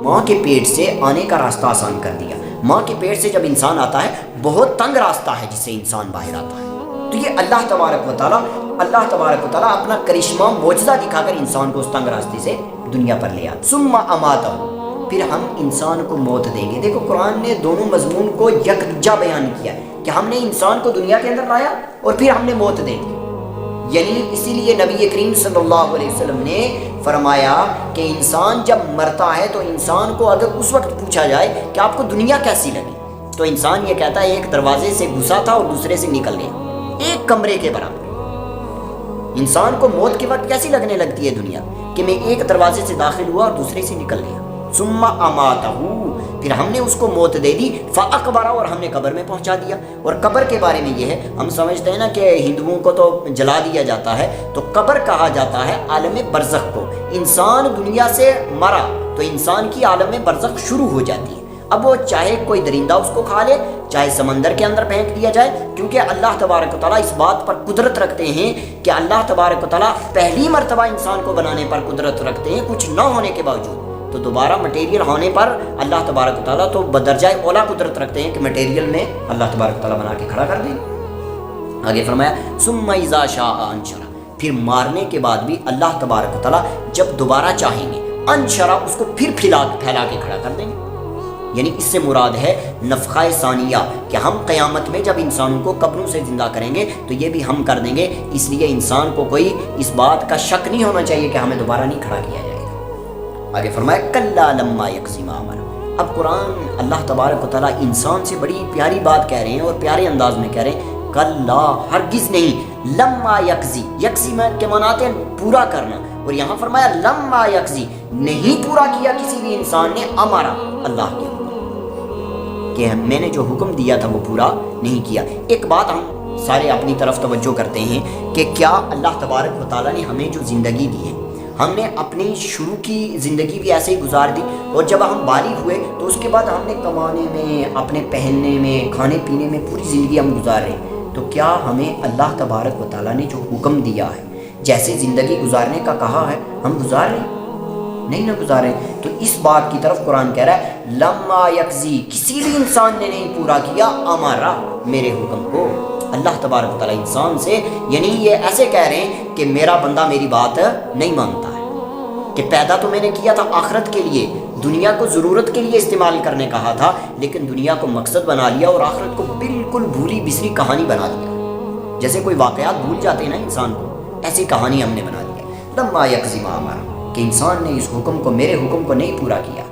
ماں کے پیٹ سے آنے کا راستہ آسان کر دیا. ماں کے پیٹ سے جب انسان آتا ہے بہت تنگ راستہ ہے جس سے انسان باہر آتا ہے. تو یہ اللہ تبارک و تعالیٰ اپنا کرشمہ معجزہ دکھا کر انسان کو اس تنگ راستے سے دنیا پر لے آتا. ثم اماتہ، پھر ہم انسان کو موت دیں گے. دیکھو قرآن نے دونوں مضمون کو یکجا بیان کیا کہ ہم نے انسان کو دنیا کے اندر لایا اور پھر ہم نے موت دے دی. یعنی اسی لیے نبی کریم صلی اللہ علیہ وسلم نے فرمایا کہ انسان جب مرتا ہے تو انسان کو اگر اس وقت پوچھا جائے کہ آپ کو دنیا کیسی لگی تو انسان یہ کہتا ہے ایک دروازے سے گھسا تھا اور دوسرے سے نکل گیا، ایک کمرے کے برابر. انسان کو موت کے وقت کیسی لگنے لگتی ہے دنیا کہ میں ایک دروازے سے داخل ہوا اور دوسرے سے نکل گیا. ثم اماتہ، پھر ہم نے اس کو موت دے دی. فاقبرہ، اور ہم نے قبر میں پہنچا دیا. اور قبر کے بارے میں یہ ہے، ہم سمجھتے ہیں نا کہ ہندوؤں کو تو جلا دیا جاتا ہے، تو قبر کہا جاتا ہے عالم برزخ کو. انسان دنیا سے مرا تو انسان کی عالم برزخ شروع ہو جاتی ہے. اب وہ چاہے کوئی درندہ اس کو کھا لے، چاہے سمندر کے اندر پھینک دیا جائے، کیونکہ اللہ تبارک و تعالیٰ اس بات پر قدرت رکھتے ہیں کہ اللہ تبارک و تعالیٰ پہلی مرتبہ انسان کو بنانے پر قدرت رکھتے ہیں کچھ نہ ہونے کے باوجود. تو دوبارہ مٹیریل ہونے پر اللہ تبارک و تعالیٰ تو بدرجہ اولا قدرت رکھتے ہیں کہ مٹیریل میں اللہ تبارک و تعالیٰ بنا کے کھڑا کر دیں. آگے فرمایا ثم اذا شاء انشرہ، پھر مارنے کے بعد بھی اللہ تبارک و تعالیٰ جب دوبارہ چاہیں گے انشرہ، اس کو پھر پھیلا کے کھڑا کر دیں گے. یعنی اس سے مراد ہے نفخہ ثانیہ، کہ ہم قیامت میں جب انسانوں کو قبروں سے زندہ کریں گے تو یہ بھی ہم کر دیں گے. اس لیے انسان کو کوئی اس بات کا شک نہیں ہونا چاہیے کہ ہمیں دوبارہ نہیں کھڑا کیا جائے گا. آگے فرمایا کلا لما یقضی ما امر. اب قرآن اللہ تبارک و تعالیٰ انسان سے بڑی پیاری بات کہہ رہے ہیں اور پیارے انداز میں کہہ رہے ہیں کلا، ہرگز نہیں. لما یقضی، یقضی میں کے معنی ہیں پورا کرنا، اور یہاں فرمایا لما یقضی، نہیں پورا کیا کسی بھی انسان نے امرا، اللہ کے کہ میں نے جو حکم دیا تھا وہ پورا نہیں کیا. ایک بات ہم سارے اپنی طرف توجہ کرتے ہیں کہ کیا اللہ تبارک و تعالیٰ نے ہمیں جو زندگی دی ہے، ہم نے اپنی شروع کی زندگی بھی ایسے ہی گزار دی، اور جب ہم بالغ ہوئے تو اس کے بعد ہم نے کمانے میں، اپنے پہننے میں، کھانے پینے میں پوری زندگی ہم گزار رہے ہیں، تو کیا ہمیں اللہ تبارک و تعالیٰ نے جو حکم دیا ہے جیسے زندگی گزارنے کا کہا ہے ہم گزار رہے ہیں؟ نہیں نہ گزارے. تو اس بات کی طرف قرآن کہہ رہا ہے لما یقضی، کسی بھی انسان نے نہیں پورا کیا امرا، میرے حکم کو. اللہ تبارک و تعالیٰ انسان سے، یعنی یہ ایسے کہہ رہے ہیں کہ میرا بندہ میری بات نہیں مانتا ہے، کہ پیدا تو میں نے کیا تھا آخرت کے لیے، دنیا کو ضرورت کے لیے استعمال کرنے کہا تھا، لیکن دنیا کو مقصد بنا لیا اور آخرت کو بالکل بھولی بسری کہانی بنا دیا. جیسے کوئی واقعات بھول جاتے ہیں نا انسان کو، ایسی کہانی ہم نے بنا دیا. لما یقضی ما امر، کہ انسان نے اس حکم کو، میرے حکم کو نہیں پورا کیا.